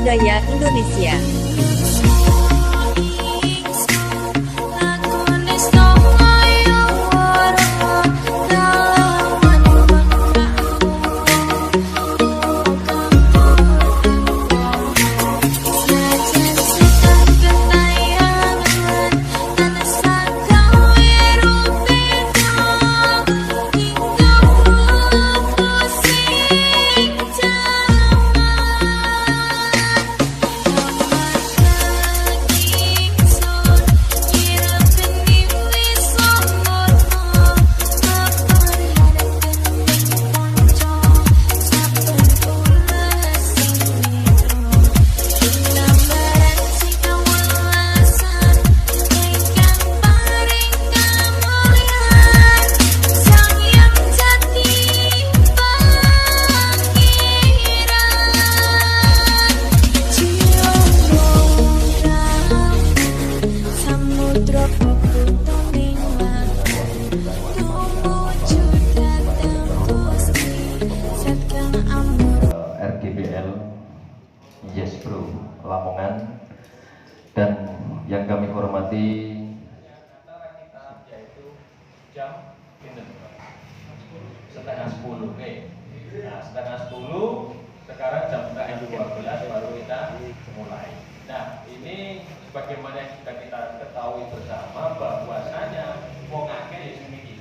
budaya Indonesia. RGBL Yes Bro Lamongan, dan yang kami hormati yaitu jam setengah 10. Nah, setengah 10 sekarang jam setengah 12 baru kita mulai. Nah, ini sebagaimana yang sudah kita ketahui bersama bahwasanya wong akeh sing iki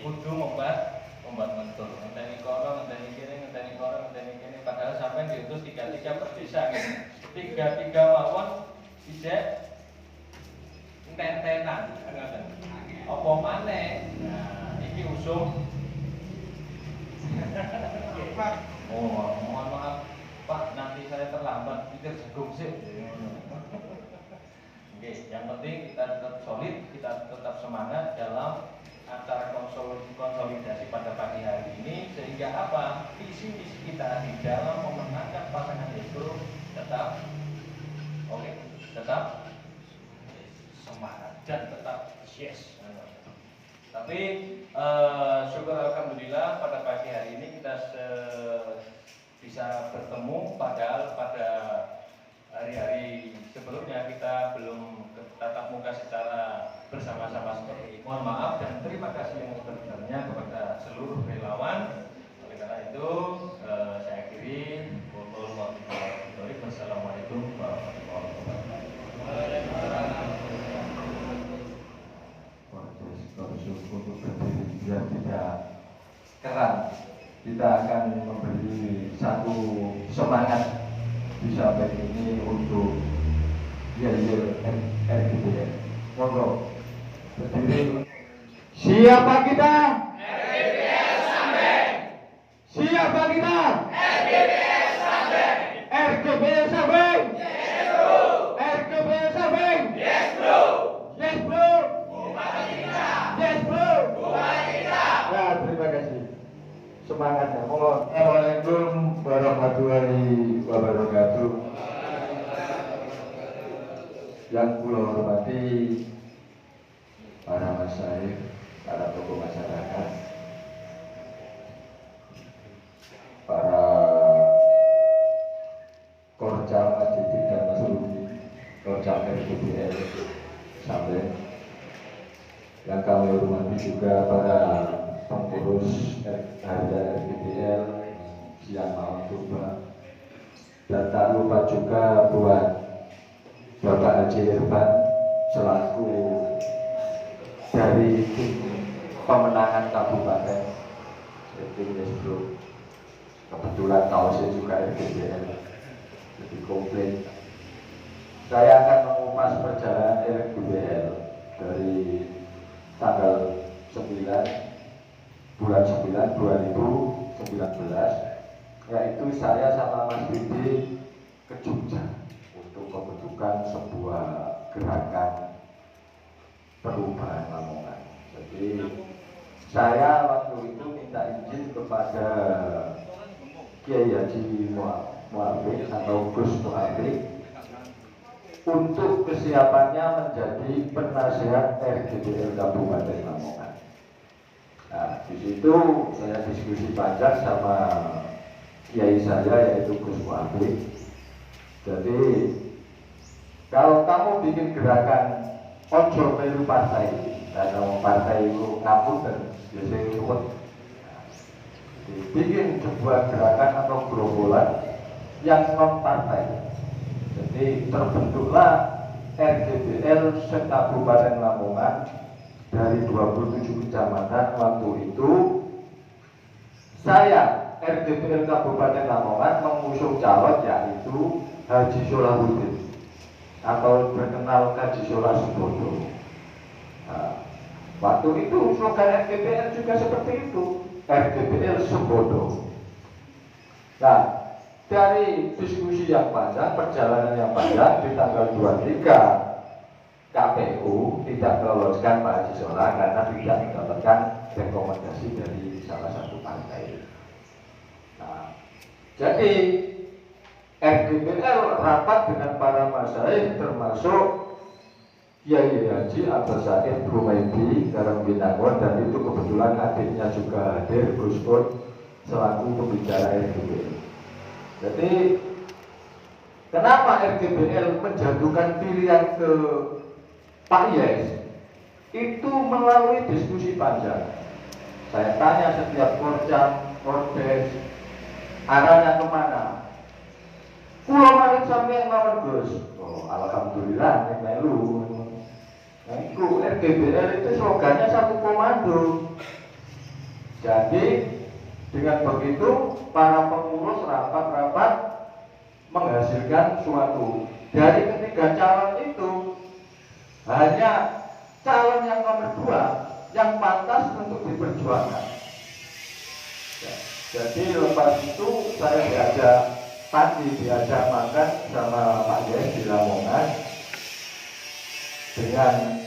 kudu membat mentul, ngenteni kono, ngenteni kene, ngenteni kono, ngenteni kene, padahal sampai diutus 3-3 per desa gitu. 3-3 mawon isih ententenan, ngoten. Apa maneh? Nah, iki usum. Oh, mohon maaf Pak, nanti saya terlambat, pikir jagung sih. Oke, yang penting kita tetap solid, kita tetap semangat dalam acara konsolidasi pada pagi hari ini, sehingga apa? Visi misi kita di dalam memenangkan pasangan itu tetap tetap semangat dan tetap yes. Tapi syukur alhamdulillah pada pagi hari ini kita bisa bertemu, padahal pada hari-hari sebelumnya kita belum tatap muka secara bersama-sama seperti ini. Mohon maaf dan terima kasih yang sebesar-besarnya kepada seluruh relawan. Oleh karena itu saya akhiri. Wassalamualaikum warahmatullahi wabarakatuh. Untuk berdiri biar tidak keram, kita akan memberi satu semangat di samping ini untuk RGBL. Monggo berdiri. Siapa kita? RGBL Sampai. Siapa kita? RGBL Sampai. RGBL Sampai. Yes bro. RGBL Sampai. Yes bro. Yes bro. Bupati kita. Yes bro. Bupati kita. Ya, terima kasih semangatnya. Monggo. Assalamualaikum warahmatullahi wabarakatuh. Yang kula hormati para masyayikh, para tokoh masyarakat, para Korcam Adidik dan Masrumi, Korcam RGBL Sampai. Yang kami hormati juga para pengurus harian RGBL siang malam purba, dan tak lupa juga buat Bapak Haji Irfan selaku dari tim pemenangan kabupaten tim Nesbro. Kebetulan kaosnya juga RGBL, jadi komplit. Saya akan mengupas perjalanan RGBL dari tanggal 9 bulan 9 2019, yaitu saya sama Mas Didi ke Jogja untuk pembentukan sebuah gerakan perubahan Lamongan. Jadi saya waktu itu minta izin kepada Kiai Haji Muafik atau Gus Muafik untuk kesiapannya menjadi penasihat RGBL Kabupaten Lamongan. Nah, di situ saya diskusi panjang sama kiai saya yaitu Gus Muafik. Jadi kalau kamu bikin gerakan ojo melu partai, karena partai itu ngapunten biasanya ruwet. Bikin sebuah gerakan atau gerombolan yang non partai. Jadi terbentuklah RGBL se-Kabupaten Lamongan dari 27 kecamatan. Waktu itu saya RGBL Kabupaten Lamongan mengusung calon yaitu Haji Solahuddin atau terkenal Haji Solah Subodo. Nah, waktu itu slogan RGBL juga seperti itu, RGBL Subodo. Nah, dari diskusi yang panjang, perjalanan yang panjang, di tanggal 23 KPU tidak meloloskan Pak Haji Solah karena tidak mendapatkan rekomendasi dari salah satu partai. Nah, jadi RGBL rapat dengan para masyayikh termasuk Kiai Haji Abdul Syakir Brumaidi Karangbinangun, dan itu kebetulan adiknya juga hadir, Gus Pun selaku pembicara RGBL. Jadi kenapa RGBL menjatuhkan pilihan ke Pak Yes? Itu melalui diskusi panjang. Saya tanya setiap korcam, kordes, arahnya kemana? Pulau Marit sampai mawon Gus. Oh, alhamdulillah nek melu. Nah, itu RGBL itu slogannya satu komando. Jadi dengan begitu para pengurus rapat-rapat menghasilkan suatu. Dari ketiga calon itu hanya calon yang nomor 2 yang pantas untuk diperjuangkan. Ya, jadi lepas itu saya diajak makan sama Pak Yes di Lamongan. Dengan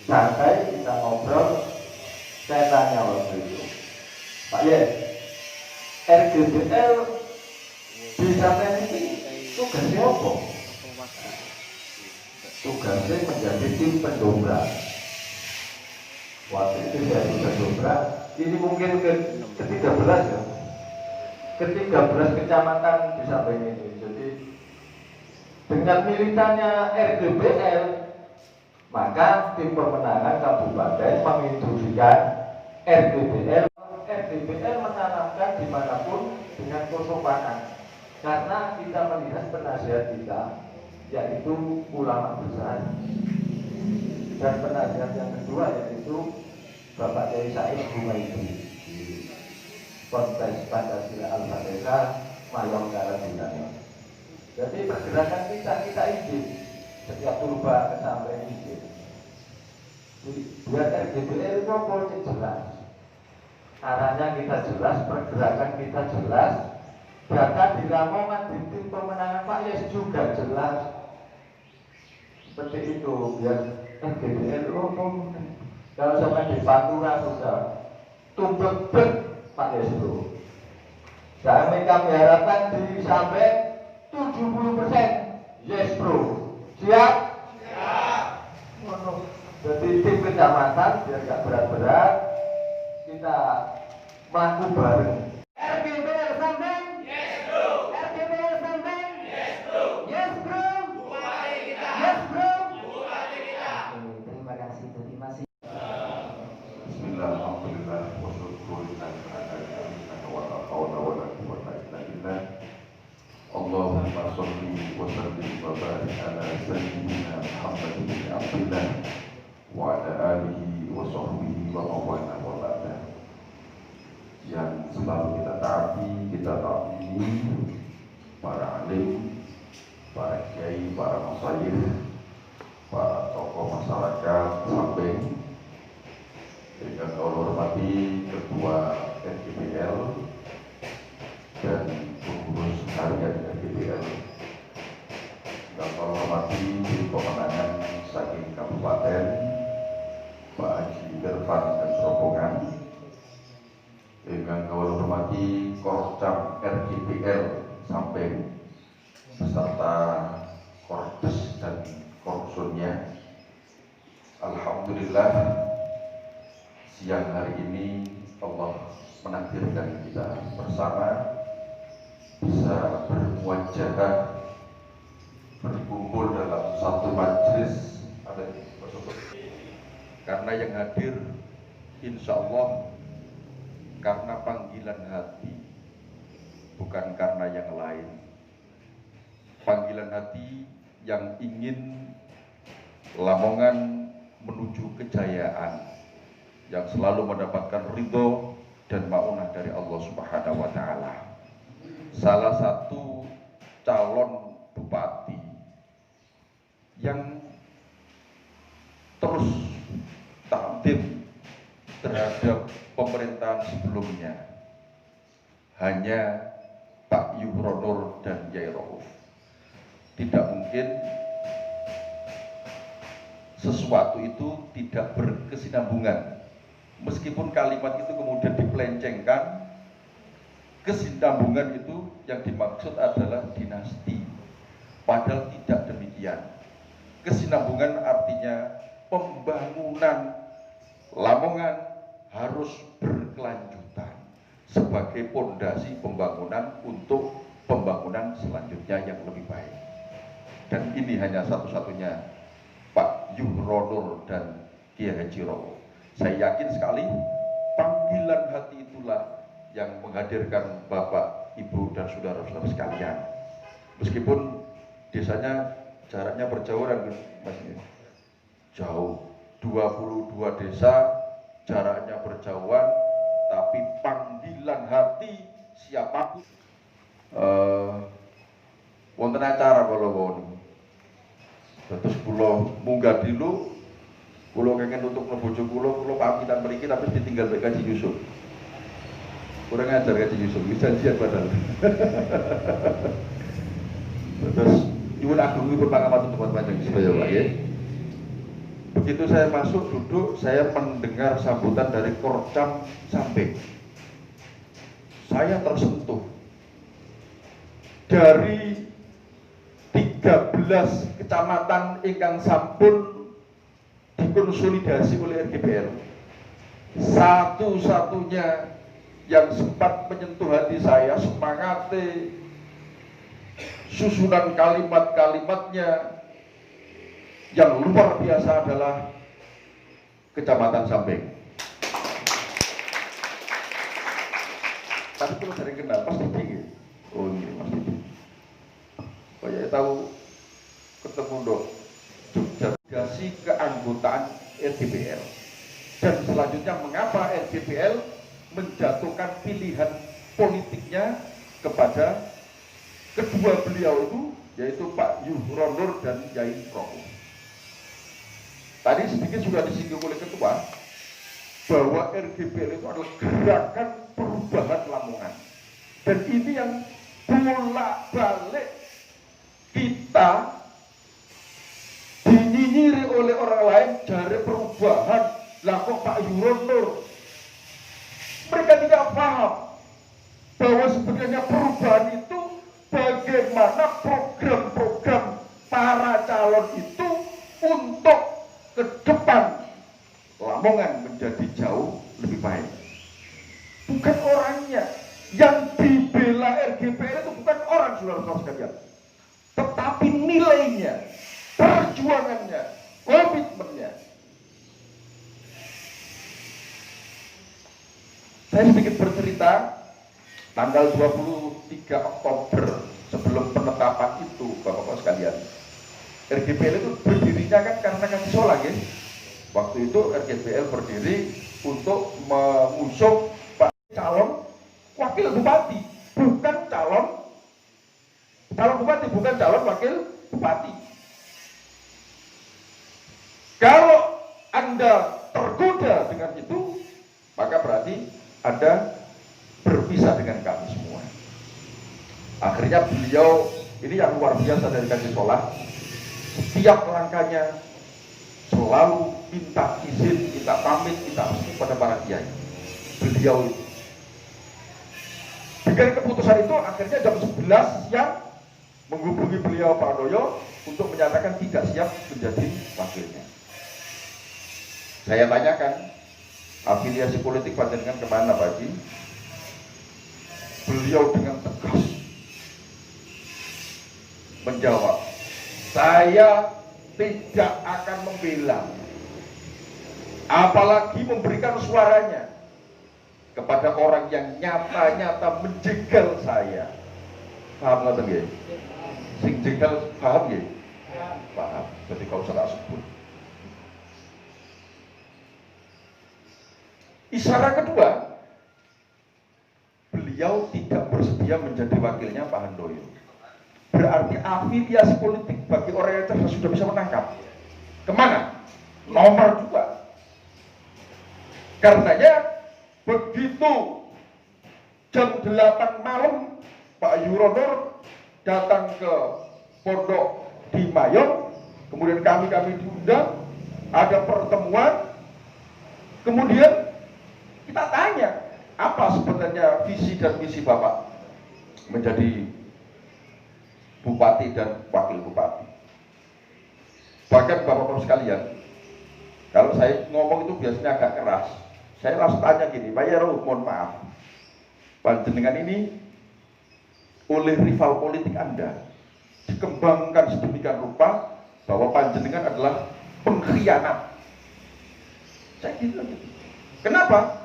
santai kita ngobrol, saya tanya waktu itu, Pak Yes, RGBL bisa ini tugasnya apa? Tugasnya menjadi tim pendobrak. Waktu itu saya pendobrak. Ini mungkin ke-13 ya. Ke-13 kecamatan di samping ini. Jadi dengan militannya RGBL, maka tim pemenangan kabupaten menginstruksikan RGBL menanamkan dimanapun dengan kesopanan, karena kita melihat penasihat kita yaitu ulama besar, dan penasihat yang kedua yaitu Bapak Kiai Said Brumaidi di Kontes Pancasila Al-Fatihah Mayong Karangbinangun. Jadi pergerakan kita izin setiap purba kesampaian izin. Jadi biar RGBL itu jelas, arahnya kita jelas, pergerakan kita jelas, data di Lamongan di tim pemenangan Pak Yes juga jelas. Seperti itu biar RGBL kalau sampai di Pantura sudah tumpuk Pak Yes itu. Kami harapkan di sampai 70% yes bro. Siap? Siap. Jadi tim kecamatan biar gak berat-berat, kita maju bareng. RGBL sampai? Yes bro. RGBL sampai? Yes bro. Yes bro. Bupati kita. Yes bro. Bupati kita. Terima kasih. Terima kasih. Bismillah, alhamdulillah, Allahumma sholli wa sallim wa barik ala sayyidina Muhammad bin Abdillah wa ala alihi wa sahbihi wa mawana wa ba'da. Yang selalu kita taati, kita taati para alim, para kiai, para masyayikh, para tokoh masyarakat sampai dengan kau hormati Ketua RGBL dan pengurus harian RGBL, dan kau hormati tim pemenangan saking kabupaten Pak Haji Irfan dan rombongan, dengan kau hormati Korcam RGBL sampai beserta Kordes dan Korsunnya. Alhamdulillah, siang hari ini Allah menakdirkan kita bersama bisa bermuajahah berkumpul dalam satu majelis karena yang hadir insya Allah karena panggilan hati, bukan karena yang lain. Panggilan hati yang ingin Lamongan menuju kejayaan, yang selalu mendapatkan ridho dan maunah dari Allah Subhanahu wa Ta'ala. Salah satu calon bupati yang terus takdim terhadap pemerintahan sebelumnya hanya Pak Yuhronur dan Yai Rauf. Tidak mungkin sesuatu itu tidak berkesinambungan. Meskipun kalimat itu kemudian dipelencengkan, kesinambungan itu yang dimaksud adalah dinasti. Padahal tidak demikian. Kesinambungan artinya pembangunan Lamongan harus berkelanjutan sebagai pondasi pembangunan untuk pembangunan selanjutnya yang lebih baik. Dan ini hanya satu-satunya Pak Yuhronur dan Kiai Haji Rauf. Saya yakin sekali panggilan hati itulah yang menghadirkan Bapak, Ibu, dan saudara-saudara sekalian. Meskipun desanya jaraknya berjauhan, Mas, jauh, 22 desa jaraknya berjauhan, tapi panggilan hati siapapun. Wonten acara kalau wonten. Terus kula munggah dulu, kula kenging nutuk bojo kula pamitan mriki tapi ditinggal Mbak Kaji Yusuf. Kurang ajar Kaji Yusuf, wis janjian padahal. Terus nyuwun agungipun pangapunten teman panjang sedaya Pak ya. Begitu saya masuk duduk, saya mendengar sambutan dari Korcam Samping. Saya tersentuh. Dari 13 kecamatan ingkang sampun dikonsolidasi oleh RGPL, satu-satunya yang sempat menyentuh hati saya, semangatnya, susunan kalimat-kalimatnya yang luar biasa adalah Kecamatan Samping. Tapi kalau dari kenal pasti tinggi. Oh ini Mas Didi. Kayak tahu ketemu dok delegasi keanggotaan RGPL. Dan selanjutnya mengapa RGPL menjatuhkan pilihan politiknya kepada kedua beliau itu, yaitu Pak Yuhronur dan Yai Rauf. Tadi sedikit sudah disinggung oleh ketua bahwa RGPL itu adalah gerakan perubahan Lamongan, dan ini yang bolak-balik kita dinyinyiri oleh orang lain dari perubahan. Lah kok Pak Yuhronur, mereka tidak paham bahwa sebenarnya perubahan itu bagaimana program-program para calon itu untuk ke depan Lamongan menjadi jauh lebih baik. Bukan orangnya. Yang dibela RGPL itu bukan orang, saudara-saudara sekalian, tetapi nilainya, perjuangannya, komitmennya. Saya sedikit bercerita, tanggal 23 Oktober sebelum penetapan itu, Bapak-Bapak sekalian, RGPL itu berdirinya kan karena kasih sholat ya. Waktu itu RGPL berdiri untuk mengusung Pak calon wakil bupati, bukan calon bupati, bukan calon wakil bupati. Kalau Anda tergoda dengan itu, maka berarti Anda berpisah dengan kami semua. Akhirnya beliau, ini yang luar biasa dari kasih sholat, setiap langkahnya selalu minta izin, minta pamit, minta restu pada para kiai. Beliau itu dengan keputusan itu akhirnya jam 11 siang menghubungi beliau Pak Doyo untuk menyatakan tidak siap menjadi wakilnya. Saya tanyakan afiliasi politik panjenengan kemana Pak Haji? Beliau dengan tegas menjawab, Saya tidak akan membela, apalagi memberikan suaranya kepada orang yang nyata-nyata menjegal saya. Paham nggak tadi? Sing jegal paham ya? Paham. Jadi kau salah sebut. Isyarat kedua, beliau tidak bersedia menjadi wakilnya Pak Handoyo. Berarti afiliasi politik bagi orang yang cerdas sudah bisa menangkap. Kemana? Nomor 2. Karenanya begitu jam 8 malam Pak Yuronur datang ke pondok di Mayong, kemudian kami diundang, ada pertemuan, kemudian kita tanya apa sebenarnya visi dan misi Bapak menjadi bupati dan wakil bupati. Bahkan Bapak-Bapak sekalian, kalau saya ngomong itu biasanya agak keras, saya langsung tanya gini, Pak Yero, mohon maaf, panjenengan ini oleh rival politik Anda dikembangkan sedemikian rupa bahwa panjenengan adalah pengkhianat. Saya gitu. Kenapa?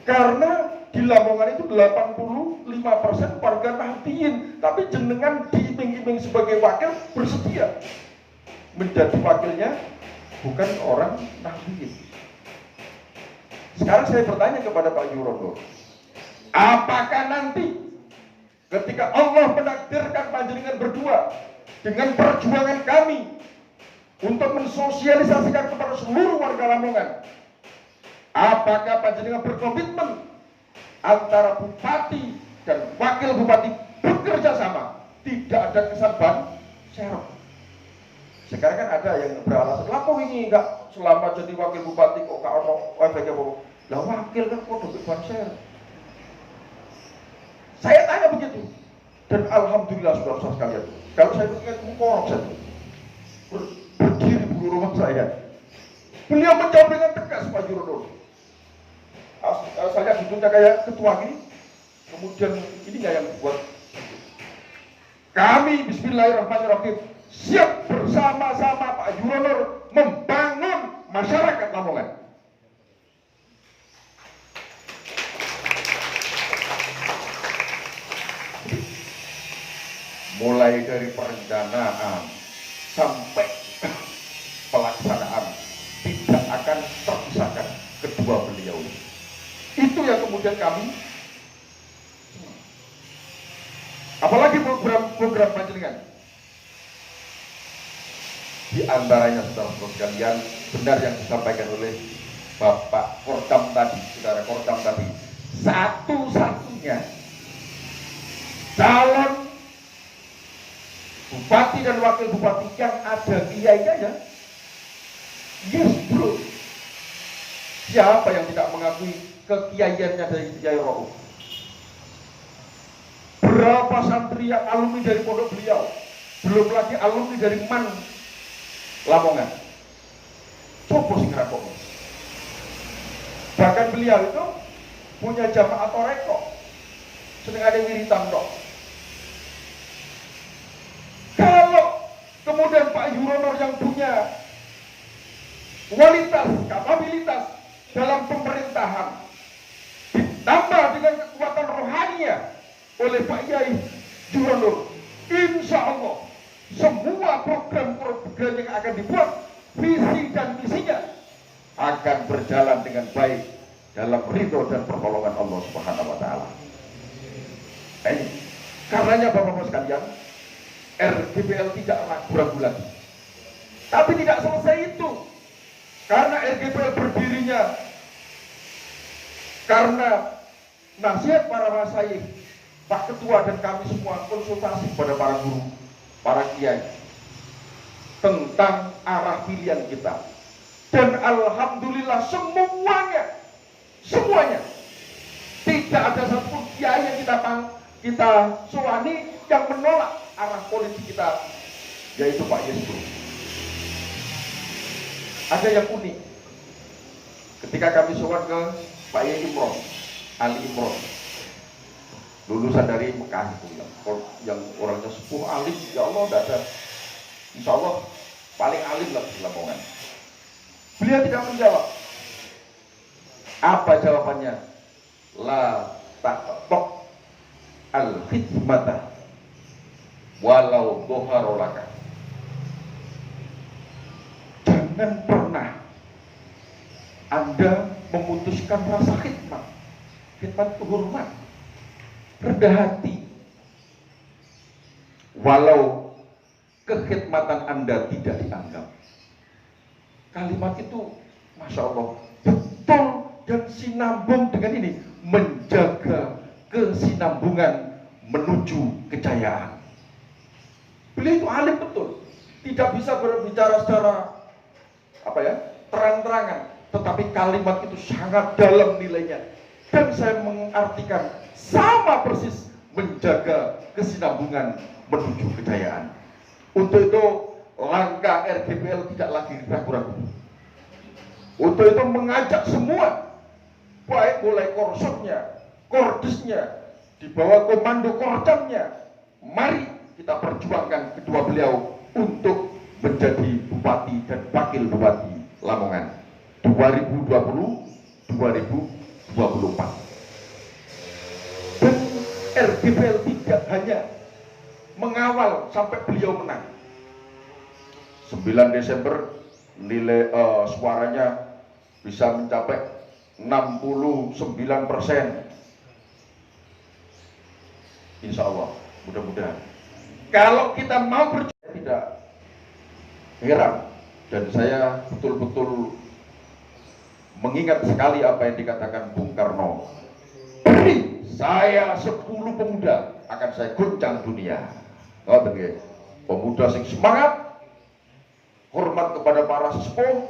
Karena di Lamongan itu 85% warga Nahdliyin, tapi jenengan diiming-iming sebagai wakil bersedia menjadi wakilnya bukan orang Nahdliyin. Sekarang saya bertanya kepada Pak Yurono, apakah nanti ketika Allah menakdirkan panjenengan berdua dengan perjuangan kami untuk mensosialisasikan kepada seluruh warga Lamongan, apakah panjenengan berkomitmen antara bupati dan wakil bupati bekerja sama, tidak ada kesan ban serong? Sekarang kan ada yang beralasan, lah kok ini enggak selama jadi wakil bupati kok gak ono efeknya apa? Lah wakil kan kok duduk ban serong. Saya tanya begitu, dan alhamdulillah saudara-saudara sekalian, kalau saya ingat mengkorok saja berdiri di rumah saya, beliau menjawab dengan tegas, Pak Yurono. Saya duduknya kayak ketua ini, kemudian ini nggak yang buat kami bismillahirrahmanirrahim siap bersama-sama Pak Yurono membangun masyarakat Lamongan. Mulai dari perencanaan sampai pelaksanaan tidak akan terpisahkan kedua beliau. Itu yang kemudian kami, apalagi program panjenengan. Di antaranya saudara-saudara sekalian, benar yang disampaikan oleh Bapak Kordam tadi, saudara Kordam tadi, satu-satunya calon bupati dan wakil bupati yang ada kiainya ya, yes bro. Siapa yang tidak mengakui kekiaiannya dari Kiai Rauf? Berapa santri yang alumni dari pondok beliau, belum lagi alumni dari MAN Lamongan. Coba sing rakok. Bahkan beliau itu punya jamaah toreko, senengane wiritan tok. Kalau kemudian Pak Yurono yang punya kualitas, kapabilitas dalam pemerintahan ditambah dengan kekuatan rohaninya oleh Pak Yai Yurono, insya Allah semua program-program yang akan dibuat, visi dan misinya akan berjalan dengan baik dalam ridho dan pertolongan Allah Subhanahu wa taala. Karenanya Bapak-Bapak sekalian, RGPL tidak ragu-ragu lagi. Tapi tidak selesai itu. Karena RGPL berdirinya karena nasihat para masyayikh, Pak Ketua dan kami semua konsultasi kepada para guru, para kiai tentang arah pilihan kita. Dan alhamdulillah semuanya tidak ada satupun kiai yang kita soani yang menolak arah politik kita, yaitu Pak Yesbro. Ada yang unik. Ketika kami sowan ke Pak Yai Imron, Ali Imron, lulusan dari Mekah itu, yang orangnya sepuh alim, ya Allah, tidak ada Insya Allah paling alim lah di Lamongan. Beliau tidak menjawab. Apa jawabannya? La taqtok al-khidmata walau doharolaka. Jangan pernah Anda memutuskan rasa khidmat. Khidmat itu hormat, rendah hati. Walau kekhidmatan Anda tidak dianggap. Kalimat itu Masya Allah betul dan sinambung dengan ini, menjaga kesinambungan menuju kejayaan. Beliau itu alim betul, tidak bisa berbicara secara terang-terangan, tetapi kalimat itu sangat dalam nilainya. Dan saya mengartikan sama persis menjaga kesinambungan menuju kejayaan. Untuk itu langkah RGPL tidak lagi ragu-ragu. Untuk itu mengajak semua, baik mulai korsopnya, kordesnya, di bawah komando korcamnya, mari kita perjuangkan kedua beliau untuk menjadi bupati dan wakil bupati Lamongan 2020-2024. Dan RGPL tidak hanya mengawal sampai beliau menang. 9 Desember nilai suaranya bisa mencapai 69%. Insya Allah, mudah-mudahan. Kalau kita mau berjuang, tidak heran. Dan saya betul-betul mengingat sekali apa yang dikatakan Bung Karno. Beri saya 10 pemuda, akan saya guncang dunia. Pemuda sing semangat, hormat kepada para sesepuh,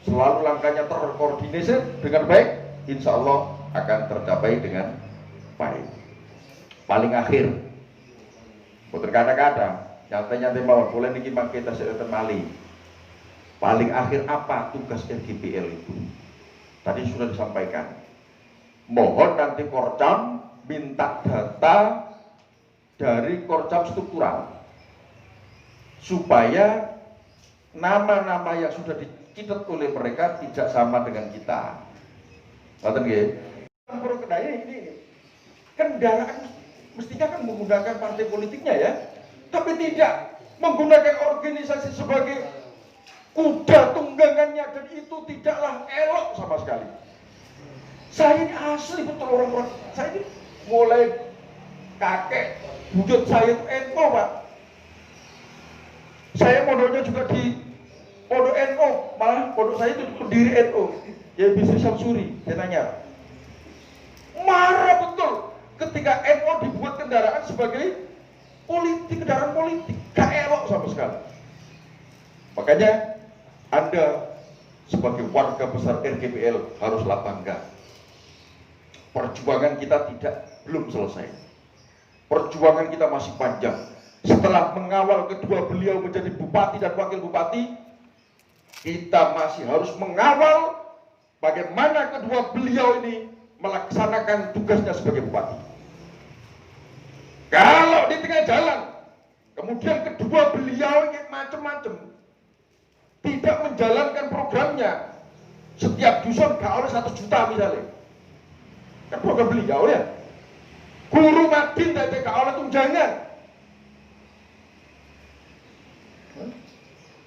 selalu langkahnya terkoordinasi dengan baik, insya Allah akan tercapai dengan baik. Paling akhir, putar kata-kata, nyata-nyata mawon, boleh niki kita sedotan mali. Paling akhir apa tugas RGPL itu? Tadi sudah disampaikan. Mohon nanti Korcam minta data dari Korcam struktural supaya nama-nama yang sudah dicatat oleh mereka tidak sama dengan kita. Ngoten nggih. Ini kendaraan mestinya kan menggunakan partai politiknya ya, tapi tidak menggunakan organisasi sebagai kuda tunggangannya, dan itu tidaklah elok sama sekali. Saya ini asli betul orang-orang, saya ini mulai kakek buyut saya itu NU Pak. Saya mondoknya juga di pondok NU, malah pondok saya itu pendiri NU, ya Bisri Samsuri. Saya tanya, marah betul ketika NU dibuat kendaraan sebagai politik, kendaraan politik, gak elok sama sekali. Makanya Anda sebagai warga besar RGPL haruslah bangga. Perjuangan kita belum selesai. Perjuangan kita masih panjang. Setelah mengawal kedua beliau menjadi bupati dan wakil bupati, kita masih harus mengawal bagaimana kedua beliau ini melaksanakan tugasnya sebagai bupati. Kalau di tengah jalan, kemudian kedua beliau ini macam-macam, tidak menjalankan programnya, setiap dusun gak oleh 1 juta misalnya, kan program beliau ya. Guru Madin tidak oleh tunjangan.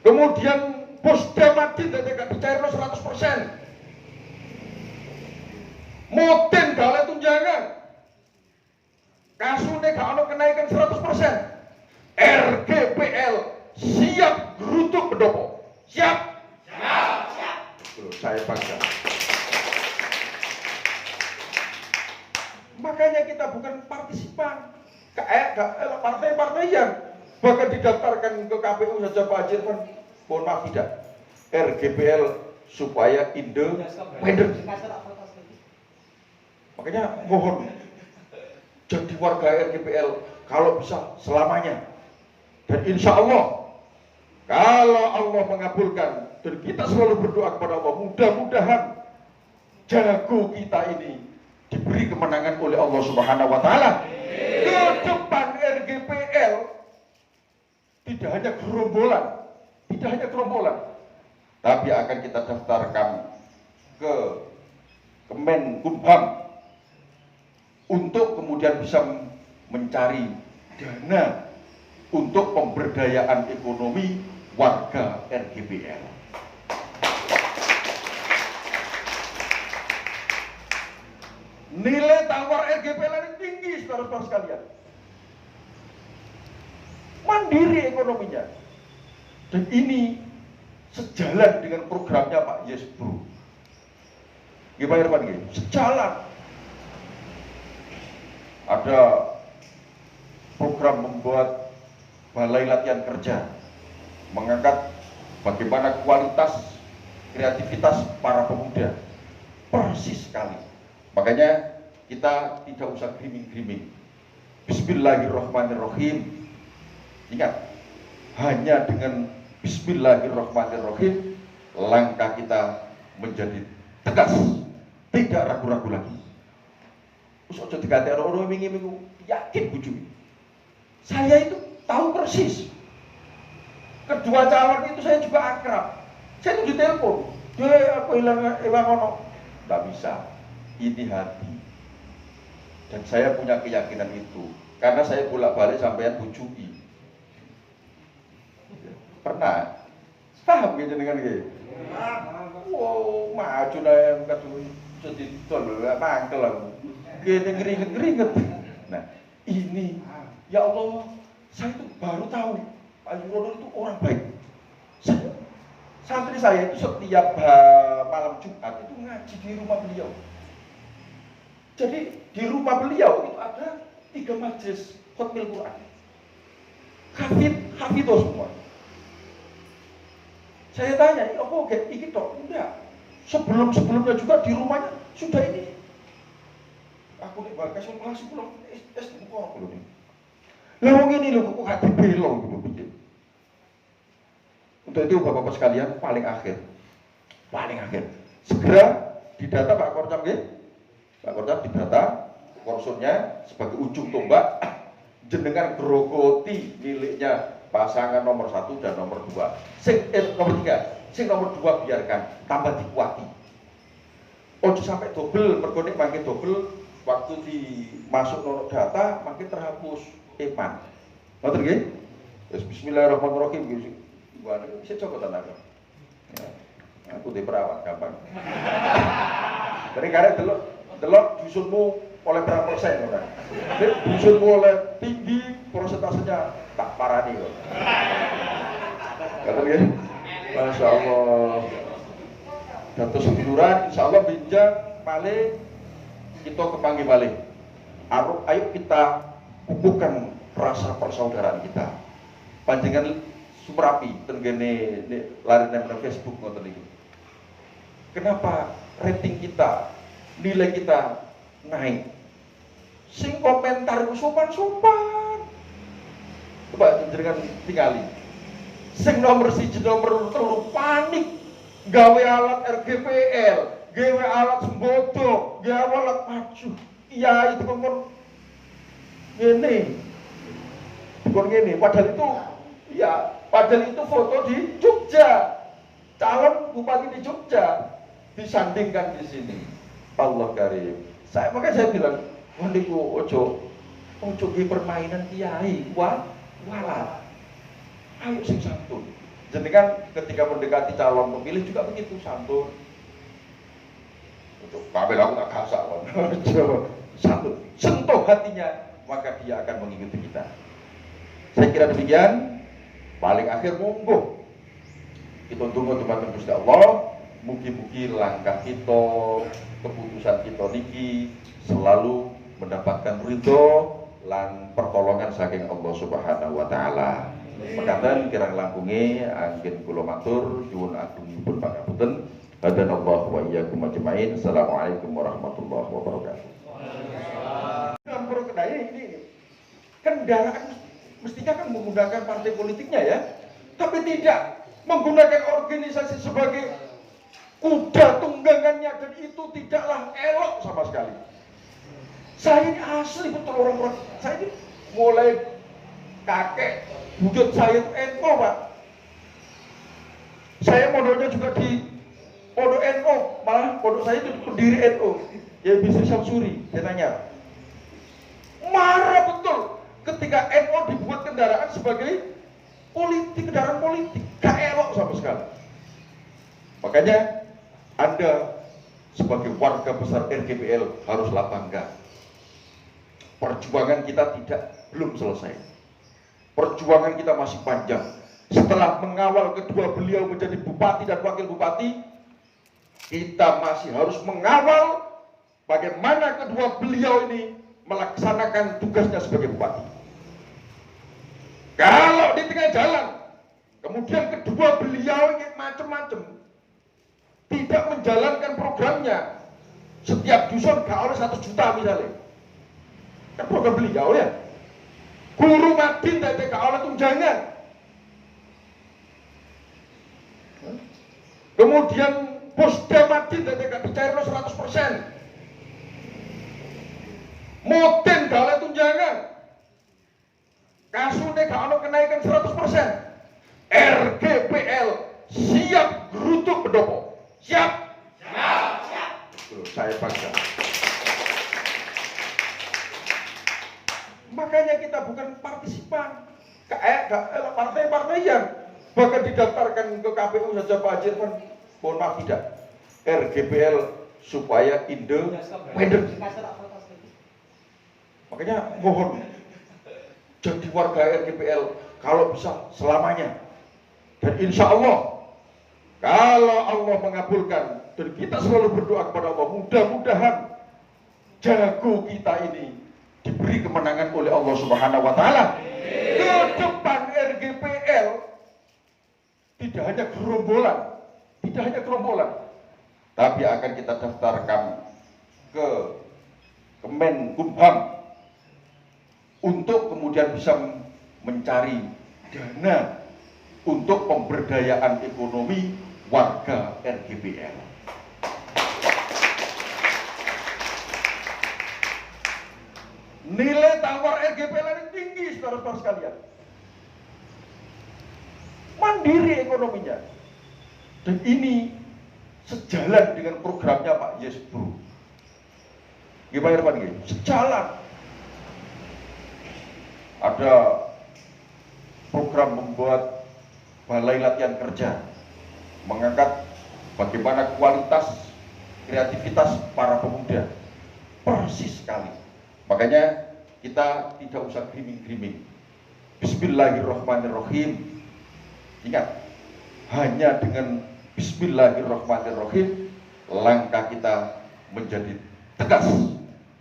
Kemudian Posda Madin tidak dicairkan 100%. Motin gak oleh tunjangan. Kasune gak oleh kenaikan 100%. RGPL siap gerutuk pendopo. Siap? Siap. Saya bangga. Makanya kita bukan partisipan. Partai-partai yang bahkan didaftarkan ke KPU saja Pak Haji Irfan, mohon maaf tidak. RGPL supaya independen. Makanya mohon jadi warga RGPL kalau bisa selamanya. Dan insya Allah kalau Allah mengabulkan dan kita selalu berdoa kepada Allah, mudah-mudahan jago kita ini diberi kemenangan oleh Allah Subhanahu wa taala. Ke depan RGPL tidak hanya gerombolan, tidak hanya gerombolan, tapi akan kita daftarkan ke Kemenkumham untuk kemudian bisa mencari dana untuk pemberdayaan ekonomi warga RGPL. Nilai tawar RGPL ini tinggi, saudara-saudara sekalian. Mandiri ekonominya. Dan ini sejalan dengan programnya Pak Yesbro. Gimana Irfan? Sejalan. Ada program membuat balai latihan kerja, mengangkat bagaimana kualitas kreativitas para pemuda. Persis sekali. Makanya kita tidak usah griming-griming. Bismillahirrahmanirrahim. Ingat, hanya dengan Bismillahirrahmanirrahim langkah kita menjadi tegas, tidak ragu-ragu lagi. Terus ojo dikate orang-orang mingi-mingi yakin bujui. Saya itu tahu persis. Kedua calon itu saya juga akrab. Saya itu ditelepon. Dia aku hilang ono. Nggak bisa. Ini hati. Dan saya punya keyakinan itu karena saya bolak-balik sampean bujui. Pernah paham gitu dengan gitu. Wow, maju lah yang kata jadi tol mangkel lah. Gini ngeringet. Nah, ini ya Allah, saya itu baru tahu Pak Yurono itu orang baik. Santri saya itu setiap malam Jumat itu ngaji di rumah beliau. Jadi di rumah beliau itu ada 3 majelis khotmil Quran. Hafidh semua. Saya tanya, apa oke, iki toh? Enggak. Sebelumnya juga di rumahnya sudah ini. Aku nih bagas langsung pulang SD kok aku nih. Lah wong ini lho kok hati belong gitu. Untuk itu Bapak-bapak sekalian, paling akhir segera didata Pak Korcam nggih. Pak Korcam didata korsunnya sebagai ujung tombak jenengan grogoti miliknya pasangan nomor 1 dan nomor 2. Nomor 3, sing nomor 2 biarkan tambah dikuati. Ojo sampai double, mergo nek mangke double waktu dimasuk nomor data makin terhapus iman. Ngoten nggih? Wis bismillahirrahmanirrahim gitu. Gua bisa coba tenaga. Ya. Aku di perawat gampang. Dari karek delok dusunmu oleh berapa persen ora? Dusunmu oleh tinggi persentasenya tak parani kok. Kata nggih. Masya Allah. Datus seduluran insyaallah binjang malih kita kepanggih malih. Ayo kita kukuhkan rasa persaudaraan kita. Panjenengan sumrapi tenggene larenan Facebook ngoten niku. Kenapa rating kita, nilai kita naik? Sing komentar sopan-sopan. Coba jenengan tingali. Sing nomor 1 nomor 3 panik gawe alat RGPL, gawe alat sembodo, gawe alat maju. Iya itu kon ngene. Padahal itu foto di Jogja. Calon bupati di Jogja disandingkan di sini. Allah karim. Makanya saya bilang, niku ojo ki permainan kiai, walah. Ayo sing santun. Jenengan ketika mendekati calon pemilih juga begitu santun. Ojo kabel aku tak gasak kok. Ojo santun. Sentuh hatinya, maka dia akan mengikuti kita. Saya kira demikian. Paling akhir monggo kita tunggu teman-teman Gusti Allah. Mugi-mugi langkah kita, keputusan kita niki selalu mendapatkan ridho lan pertolongan saking Allah Subhanahu wa taala. Mekaten kirang langkunge anggen kula matur nyuwun agungipun pangapunten. Hadanallahu wa iyyakum ajmain. Assalamualaikum warahmatullahi wabarakatuh. Ini kendaraan mestinya kan menggunakan partai politiknya ya, tapi tidak menggunakan organisasi sebagai kuda tunggangannya, dan itu tidaklah elok sama sekali. Saya ini asli betul orang-orang, saya ini mulai kakek buyut saya itu NU Pak. Saya mondoknya juga di pondok NU, malah pondok saya itu pendiri NU, ya Bisri Syamsuri. Saya tanya, marah betul ketika NU dibuat kendaraan sebagai politik, kendaraan politik, gak elok sama sekali. Makanya Anda sebagai warga besar RGPL haruslah bangga. Perjuangan kita belum selesai. Perjuangan kita masih panjang. Setelah mengawal kedua beliau menjadi bupati dan wakil bupati, kita masih harus mengawal bagaimana kedua beliau ini melaksanakan tugasnya sebagai bupati. Kalau di tengah jalan, kemudian kedua beliau ingin macam-macam, tidak menjalankan programnya, setiap dusun gak oleh 1 juta misalnya, kan program beliau ya. Guru Madin tidak oleh tunjangan. Kemudian Posda Madin tidak dicairkan 100%. Moten gak oleh tunjangan. Kasune gak oleh kenaikan 100%. RGPL siap gerutuk pendopo. Siap? Siap. Saya bangga. Makanya kita bukan partisipan, partai-partai yang bahkan didaftarkan ke KPU saja Pak Jirvan, mohon maaf tidak, RGPL supaya independen. Makanya mohon jadi warga RGPL kalau bisa selamanya, dan insya Allah kalau Allah mengabulkan dan kita selalu berdoa kepada Allah, mudah-mudahan jago kita ini diberi kemenangan oleh Allah Subhanahu wa taala. Ke depan RGPL tidak hanya gerombolan, tapi akan kita daftarkan ke Kemenkumham untuk kemudian bisa mencari dana untuk pemberdayaan ekonomi warga RGPL. Nilai tawar RGPL ini tinggi, saudara-saudara sekalian. Mandiri ekonominya. Dan ini sejalan dengan programnya Pak Yesbro. Gimana Pak? Sejalan. Ada program membuat balai latihan kerja, mengangkat bagaimana kualitas kreativitas para pemuda. Persis sekali. Makanya kita tidak usah griming-griming. Bismillahirrahmanirrahim. Ingat, hanya dengan Bismillahirrahmanirrahim langkah kita menjadi tegas,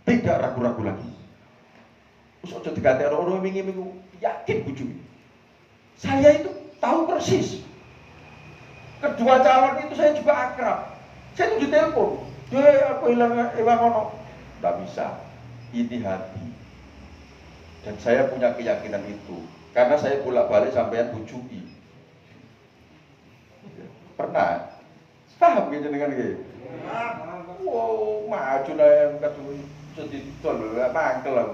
tidak ragu-ragu lagi. Terus ojo dikate orang mingi-mingi, yakin bujumi. Saya itu tahu persis. Kedua calon itu saya juga akrab. Saya itu ditelepon, aku hilang ono. Tidak bisa. Ini hati, dan saya punya keyakinan itu karena saya bolak-balik sampean bujui. Pernah paham gitu dengan gitu. Wow, maju lah yang kata sedikit mangkel lah,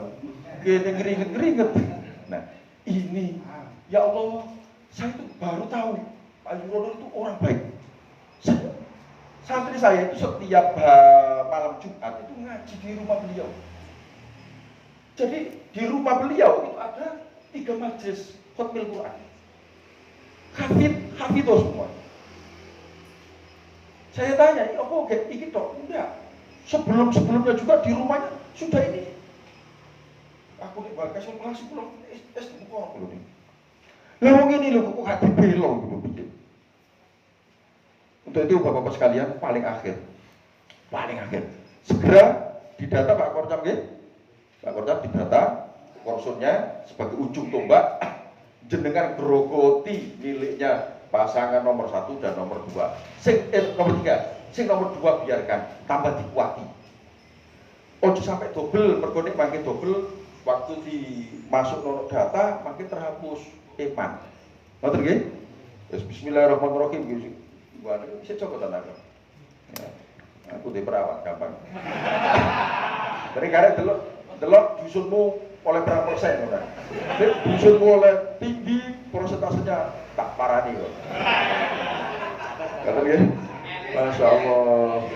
gini ngeringet. Nah ini ya Allah, saya itu baru tahu Pak Yurono itu orang baik. Santri saya itu setiap malam Jumat itu ngaji di rumah beliau. Jadi di rumah beliau itu ada 3 majelis khotmil Quran. Hafidho semua. Saya tanya, apa kayak ini toh? Enggak. Sebelumnya juga di rumahnya sudah ini. Aku nih bagas yang ngasih pulang es muka aku nih. Lah wong ini lho kok hati belong gitu. Untuk itu Bapak-bapak sekalian, paling akhir segera didata Pak Korcam nggih. Pak Korcam didata korsunnya sebagai ujung tombak, jenengan grogoti miliknya pasangan nomor 1 dan nomor 2. Nomor 3, sing nomor 2 biarkan, tambah dikuati. Ojo sampai dobel, mergo nek mangke dobel waktu dimasuk nomor data makin terhapus eman. Ngoten nggih? Bismillahirrahmanirrahim. Gimana? Bisa coba tenaga. Ya. Aku di perawat gampang. Dari karek delok dusunmu oleh berapa persen udah. Dusunmu oleh tinggi, prosentasenya tak parani kok. Kata dia, Masya Allah.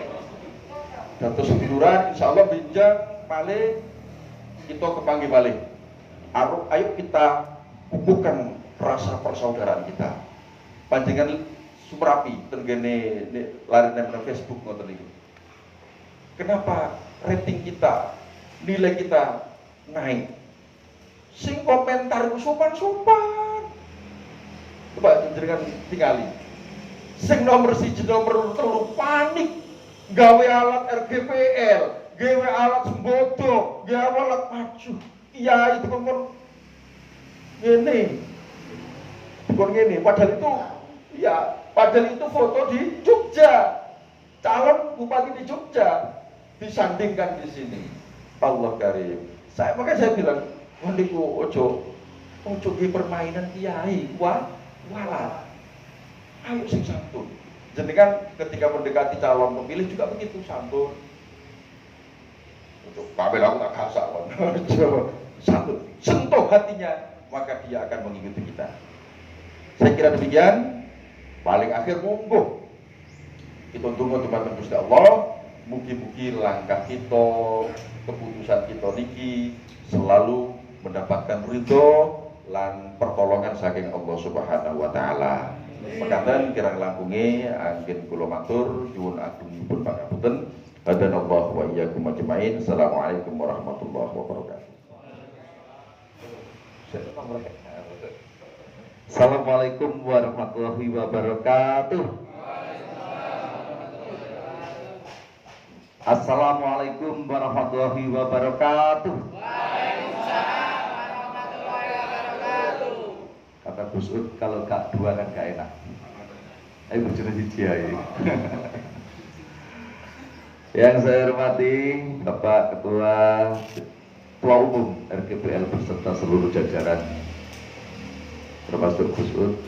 Datus seduluran, insya Allah binjang paling kita kepanggil balik. Ayo kita kukuhkan rasa persaudaraan kita. Panjangan Suprapi tenggene lari nang Facebook ngoten niku. Kenapa rating kita, nilai kita naik? Sing komentar ku sopan-sopan. Coba jenengan tingali. Sing nomor 1 nomor 3 panik gawe alat RGPL, gawe alat sembodo, gawe alat maju. Iya itu kon ngene. Bukan ngene, padahal itu foto di Jogja. Calon bupati di Jogja disandingkan di sini. Allah karim. Makanya saya bilang, niku ojo ki permainan kiai, walah. Ayo sing santun. Jenengan ketika mendekati calon pemilih juga begitu santun. Ojo kabeh aku tak kasak kon. Santun, sentuh hatinya, maka dia akan mengikuti kita. Saya kira demikian. Paling akhir monggo kita tunggu teman-teman Gusti Allah. Mugi-mugi langkah kita, keputusan kita niki selalu mendapatkan ridho lan pertolongan saking Allah Subhanahu wa taala. Mekaten kirang langkunge anggen kula matur nyuwun agungipun pangapunten. Hadanallahu wa iyyakum ajmain. Assalamualaikum warahmatullahi wabarakatuh. Assalamualaikum warahmatullahi wabarakatuh. Assalamualaikum warahmatullahi wabarakatuh. Kata Gus Ud, kalau gak dua kan gak enak. Ayo bojone siji ae. Yang saya hormati Bapak Ketua Umum RGPL beserta seluruh jajaran, termasuk Gus Ud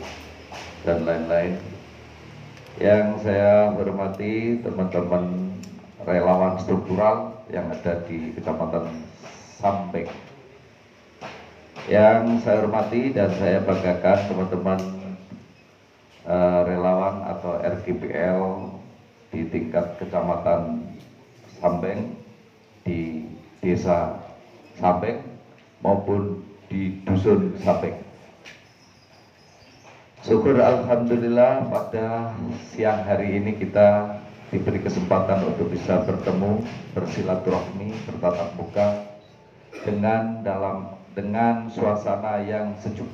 dan lain-lain. Yang saya hormati teman-teman relawan struktural yang ada di Kecamatan Sambeng. Yang saya hormati dan saya banggakan teman-teman relawan atau RGPL di tingkat Kecamatan Sambeng, di Desa Sambeng maupun di Dusun Sambeng. Syukur alhamdulillah pada siang hari ini kita diberi kesempatan untuk bisa bertemu, bersilaturahmi, bertatap muka dengan suasana yang sejuk.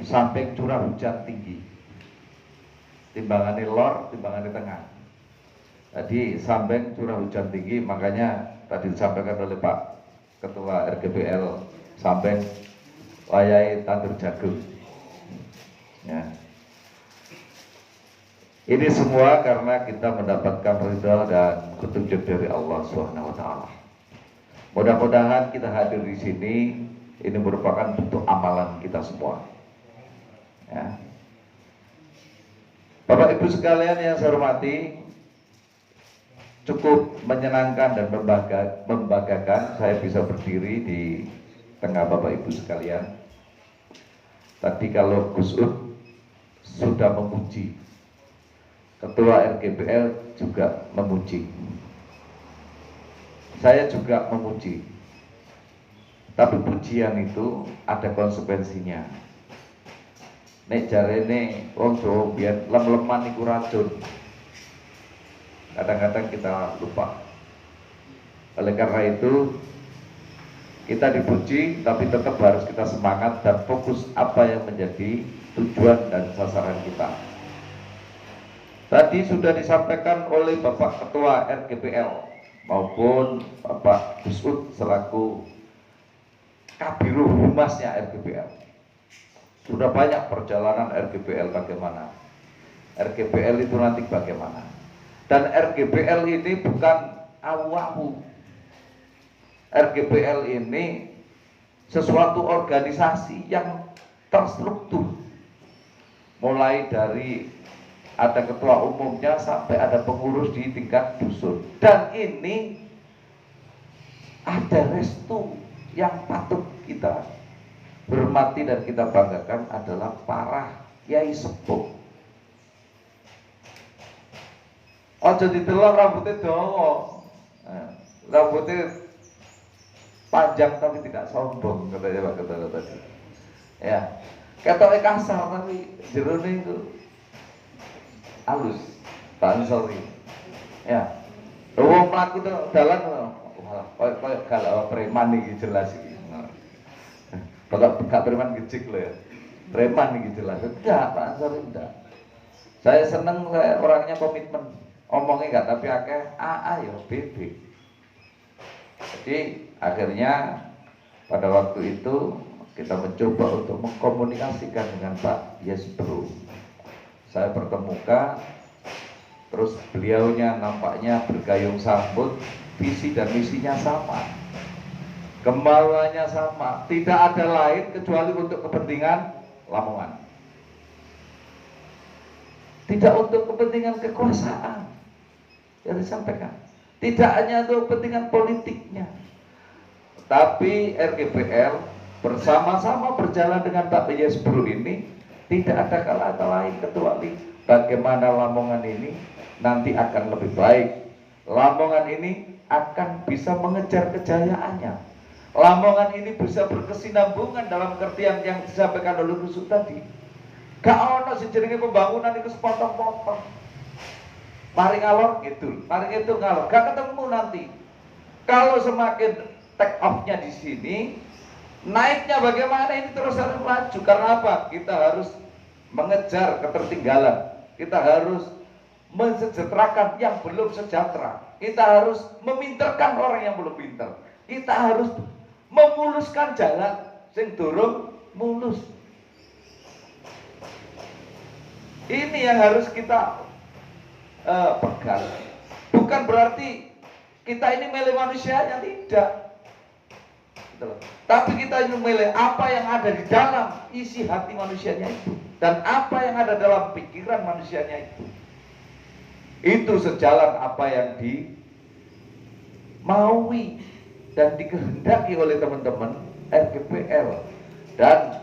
Sambeng curah hujan tinggi, timbangannya lor, timbangannya tengah. Tadi Sambeng curah hujan tinggi, makanya tadi disampaikan oleh Pak Ketua RGPL Sambeng, wayai tandur jagung. Ya. Ini semua karena kita mendapatkan ridha dan petunjuk dari Allah Subhanahu wa taala. Mudah-mudahan kita hadir di sini ini merupakan bentuk amalan kita semua. Ya. Bapak Ibu sekalian yang saya hormati, cukup menyenangkan dan membanggakan saya bisa berdiri di tengah Bapak Ibu sekalian. Tadi kalau Gus Ud sudah memuji, Ketua RGPL juga memuji, saya juga memuji. Tapi pujian itu ada konsekuensinya. Nek jarene wong Jawa biyen lem-leman iku racun. Kadang-kadang kita lupa. Oleh karena itu kita dipuji, tapi tetap harus kita semangat dan fokus apa yang menjadi tujuan dan sasaran kita. Tadi sudah disampaikan oleh Bapak Ketua RGPL maupun Bapak Gus Ud selaku Kabiruh Humasnya RGPL. Sudah banyak perjalanan RGPL bagaimana, RGPL itu nanti bagaimana. Dan RGPL ini bukan awu-awu. RGPL ini sesuatu organisasi yang terstruktur, mulai dari ada ketua umumnya sampai ada pengurus di tingkat dusun. Dan ini ada restu yang patut kita hormati dan kita banggakan adalah para kiai sepuh Aja didelok rambutnya dawa. Rambutnya panjang tapi tidak sombong katanya Pak Ketua tadi. Ya, ketoknya kasar tapi jerone itu halus, sorry. Ya, wong mlaku tuh dalan kayak galak preman iki jelas iki. Gak preman gejik loh ya. Preman iki jelas. Enggak, Pak Ansori enggak. Saya seneng orangnya komitmen. Omongnya enggak tapi akeh AA ya BB. Jadi akhirnya pada waktu itu kita mencoba untuk mengkomunikasikan dengan Pak Yesbro. Saya pertemukan, terus beliaunya nampaknya bergayung sambut, visi dan misinya sama, kemauannya sama, tidak ada lain kecuali untuk kepentingan Lamongan, tidak untuk kepentingan kekuasaan yang disampaikan, tidak hanya untuk kepentingan politiknya, tapi RGPL bersama-sama berjalan dengan Pak Yesbro ini tidak ada kata lain kecuali bagaimana Lamongan ini nanti akan lebih baik. Lamongan ini akan bisa mengejar kejayaannya. Lamongan ini bisa berkesinambungan dalam artian yang disampaikan oleh Rusuk tadi. Gak ono sejenenge pembangunan itu sepotong-potong. Mari ngalor gitu, mari itu ngalor. Gak ketemu nanti. Kalau semakin take off-nya di sini, naiknya bagaimana ini terus harus maju. Karena apa? Kita harus mengejar ketertinggalan. Kita harus mensejahterakan yang belum sejahtera. Kita harus meminterkan orang yang belum pintar. Kita harus memuluskan jalan sing durung mulus. Ini yang harus kita pegang. Bukan berarti kita ini milih manusianya, tidak. Tapi kita ini milih apa yang ada di dalam isi hati manusianya itu, dan apa yang ada dalam pikiran manusianya itu. Itu sejalan apa yang dimaui dan dikehendaki oleh teman-teman RGPL. Dan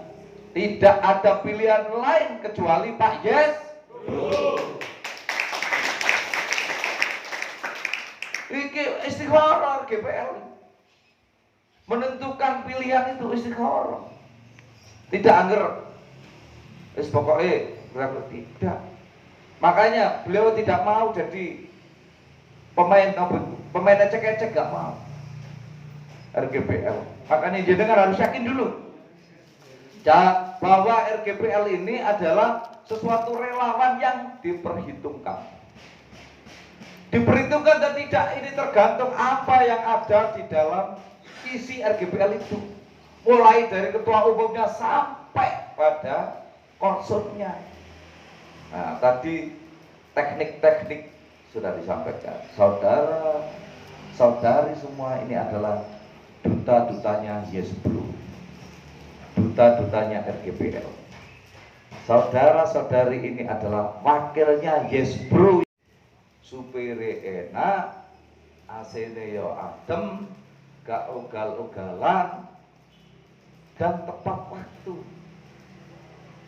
tidak ada pilihan lain kecuali Pak Yesbro. Iki istikharah RGPL. Menentukan pilihan itu istikharah. Tidak angger. Wis pokoke tidak. Makanya beliau tidak mau jadi pemain ecek-ecek, gak mau. RGPL. Makanya jenengan harus yakin dulu bahwa RGPL ini adalah sesuatu relawan yang diperhitungkan. Diperhitungkan dan tidak ini tergantung apa yang ada di dalam isi RGPL itu. Mulai dari ketua umumnya sampai pada konsulnya. Nah, tadi teknik-teknik sudah disampaikan. Saudara-saudari semua ini adalah duta-dutanya Yesbro, duta-dutanya RGPL. Saudara-saudari ini adalah wakilnya Yesbro. Supire enak, AC-ne yo adem, gak ugal-ugalan, dan tepat waktu.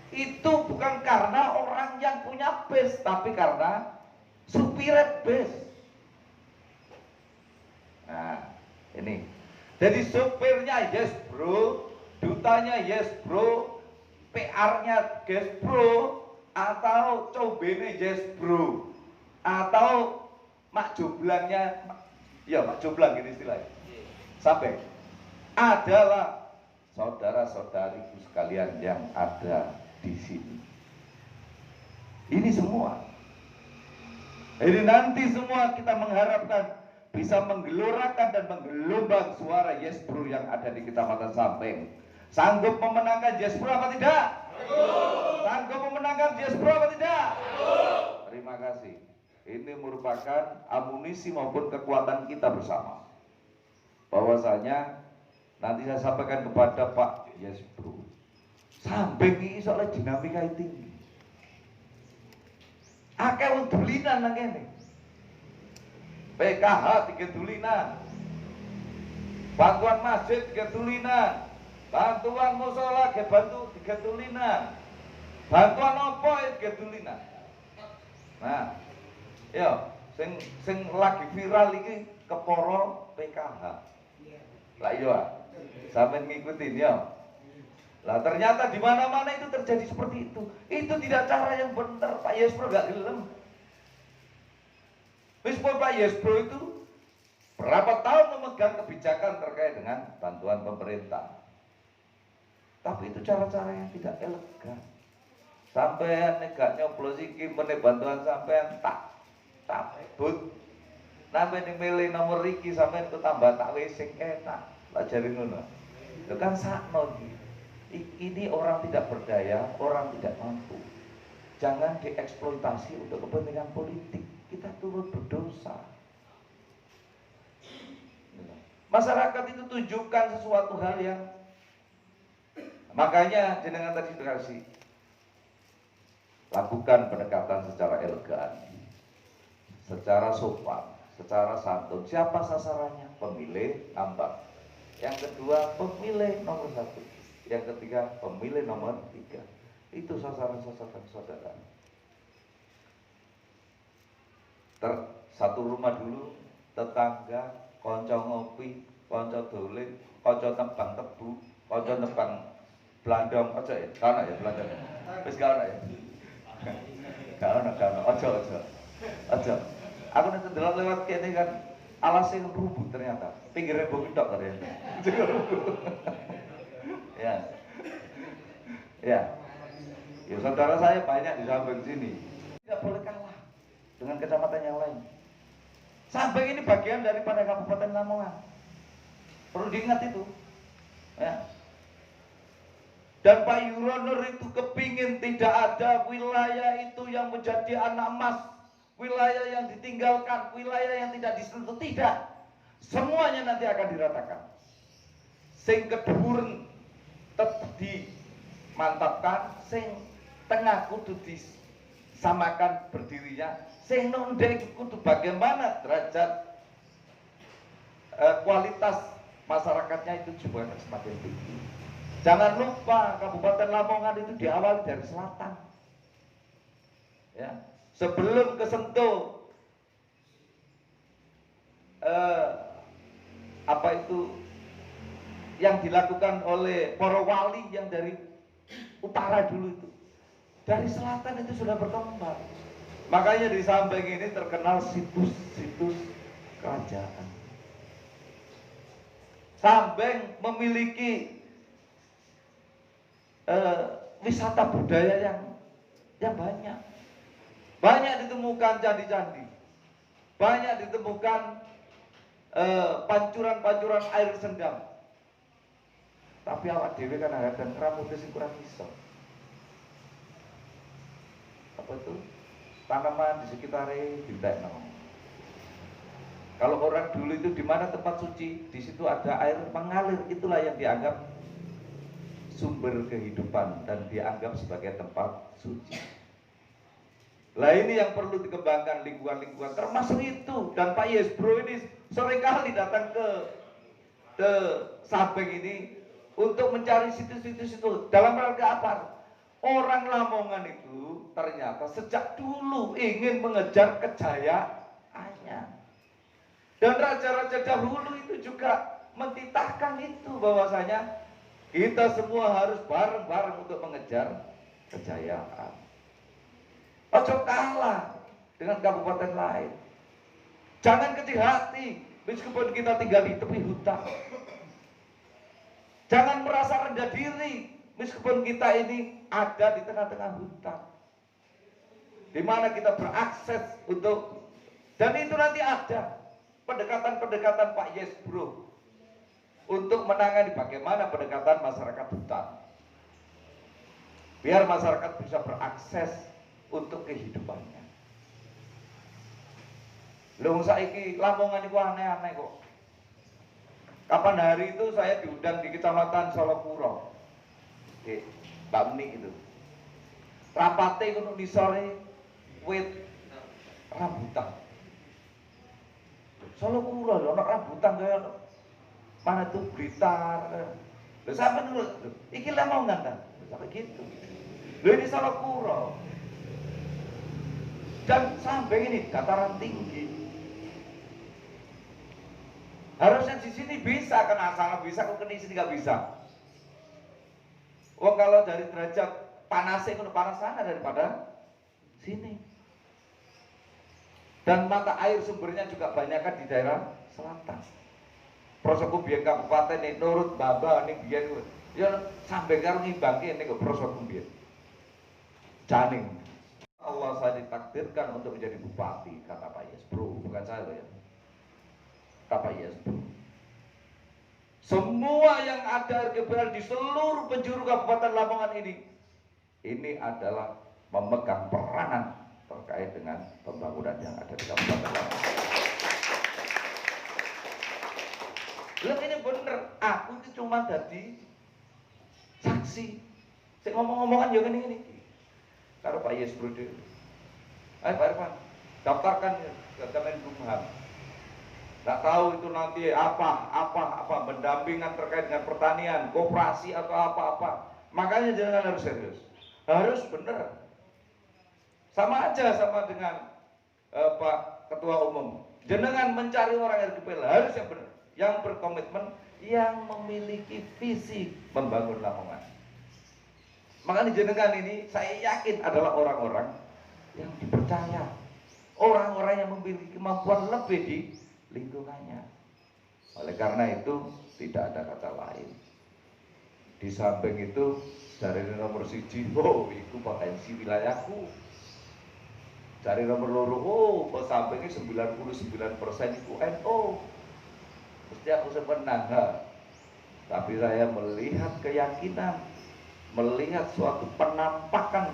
Itu bukan karena orang yang punya base, tapi karena supir base. Nah, ini. Jadi supirnya Yesbro, dutanya Yesbro, PR-nya Yesbro, atau cobene Yesbro, atau mak joblangnya, ya mak joblang ini istilahnya. Sampai adalah saudara-saudariku sekalian yang ada di sini. Ini semua. Jadi nanti semua kita mengharapkan bisa menggelorakan dan menggelombang suara Yesbro yang ada di Kecamatan Sampeng. Sanggup memenangkan Yesbro apa tidak? Sanggup memenangkan Yesbro apa tidak? Terima kasih. Ini merupakan amunisi maupun kekuatan kita bersama. Bahwasanya nanti saya sampaikan kepada Pak Yesbro. Sampai ini soalnya dinamika tinggi. Akeh wong dulinan nang kene. PKH digedulinan. Bantuan masjid digedulinan. Bantuan musola dibantu digedulinan. Bantuan opo digedulinan. Nah, yo Sing lagi viral iki keporo PKH. Lah iya, sampean ngikutin ya. Lah ternyata di mana-mana itu terjadi seperti itu. Itu tidak cara yang benar. Pak Yesbro gak gelem. Meskipun Pak Yesbro itu berapa tahun memegang kebijakan terkait dengan bantuan pemerintah, tapi itu cara-cara yang tidak elegan. Sampean nek nyoblos iki meneh bantuan sampean tak cabut. Sampeyan ning milih nomor iki sampean ku tambah tak wis sing enak. Lah jare ngono. Itu kan sakno iki. Ini orang tidak berdaya, orang tidak mampu. Jangan dieksploitasi untuk kepentingan politik. Kita turut berdosa. Masyarakat itu tunjukkan sesuatu hal yang, makanya jenengan tadi dikasih lakukan pendekatan secara elegan, secara sopan, secara santun. Siapa sasarannya? Pemilih ngambang. Yang kedua, pemilih nomor 1. Yang ketiga, pemilih nomor 3. Itu sasaran-sasaran saudara. Satu rumah dulu, tetangga, konco ngopi, konco dolen, konco tembang tebu, konco tembang blandong, aja ya, kana ya blandong. Wis kana ya. Kana, aja. Aku nek ndelok lewat kene kan alasnya rubuh ternyata. Pinggirnya bukit tok ternyata. Ya. Ya. Ya saudara saya banyak di samping sini. Tidak boleh kalah dengan kecamatan yang lain. Samping ini bagian daripada Kabupaten Lamongan. Perlu diingat itu. Ya. Dan Pak Yuronur itu kepingin tidak ada wilayah itu yang menjadi anak emas, wilayah yang ditinggalkan, wilayah yang tidak disentuh. Tidak. Semuanya nanti akan diratakan. Sing kedhuwuren tetap dimantapkan, sing tengah kudu disamakan berdirinya, sing nondek kudu bagaimana derajat kualitas masyarakatnya itu juga semakin tinggi. Jangan lupa Kabupaten Lamongan itu diawali dari selatan. Ya, sebelum kesentuh apa itu yang dilakukan oleh para wali yang dari utara dulu itu, dari selatan itu sudah berkembang. Makanya di samping ini terkenal situs-situs kerajaan. Samping memiliki wisata budaya yang banyak ditemukan candi-candi, banyak ditemukan pancuran-pancuran air sendam. Tapi awak dewe kan ada rambutnya sing kurang iso. Apa itu? Tanaman di sekitarnya dintekno. Kalau orang dulu itu di mana tempat suci, di situ ada air mengalir, itulah yang dianggap sumber kehidupan dan dianggap sebagai tempat suci. Lah ini yang perlu dikembangkan lingkungan-lingkungan termasuk itu. Dan Pak Yesbro ini seringkali datang ke Sabeng ini untuk mencari situs-situs itu. Dalam rangka apa? Orang Lamongan itu ternyata sejak dulu ingin mengejar kejayaannya. Dan raja-raja dahulu itu juga mentitahkan itu bahwasanya kita semua harus bareng-bareng untuk mengejar kejayaan. Ojo kalah dengan kabupaten lain. Jangan kecil hati meskipun kita tinggal di tepi hutan. Jangan merasa rendah diri meskipun kita ini ada di tengah-tengah hutan, di mana kita berakses untuk, dan itu nanti ada pendekatan-pendekatan Pak Yesbro untuk menangani bagaimana pendekatan masyarakat hutan, biar masyarakat bisa berakses untuk kehidupannya. Lho saiki Lamongan itu aneh-aneh kok. Kapan hari itu saya diundang di Kecamatan Solokuro, di Mbak Meni itu. Rapate kudu disore wit rambutan. Solokuro ono rambutan kaya mana tuh Blitar. Lho sampe dulu, iki Lamongan kan. Sampai gitu. Lho ini Solokuro. Dan sampai ini dataran tinggi. Harusnya di sini bisa, kan asal bisa, kok di sini nggak bisa. Kalau dari derajat panasnya itu panas sana daripada sini. Dan mata air sumbernya juga banyakkan di daerah selatan. Prosoku biyen kabupaten ini nurut baba ini biyen ya sampai karo ngimbangi ini kok prosoku biyen. Caning. Allah saya ditakdirkan untuk menjadi bupati, kata Pak Yes Bro, bukan saya loh ya. Kata Pak Yes Bro. Semua yang ada RGPL di seluruh penjuru Kabupaten Lamongan ini adalah memegang peranan terkait dengan pembangunan yang ada di Kabupaten Lamongan. Loh ini bener, aku itu cuma jadi saksi. Saya ngomong-ngomongan juga ini. Karo Pak Yes Bro. Ayo Pak Irfan, daftarkan ke Kemenkumham. Nggak tahu itu nanti apa pendampingan terkait dengan pertanian, koperasi atau apa-apa. Makanya jangan harus serius, harus bener. Sama aja sama dengan Pak Ketua Umum. Jenengan mencari orang RGPL harus yang benar, yang berkomitmen, yang memiliki visi membangun Lamongan. Makanya jenengan ini saya yakin adalah orang-orang yang dipercaya, orang-orang yang memiliki kemampuan lebih di lingkungannya. Oleh karena itu tidak ada kata lain. Di samping itu dari nomor siji, itu potensi wilayahku. Dari nomor loro, sampingnya 99% itu NO. Mesti aku sebenarnya. Tapi saya melihat keyakinan, melihat suatu penampakan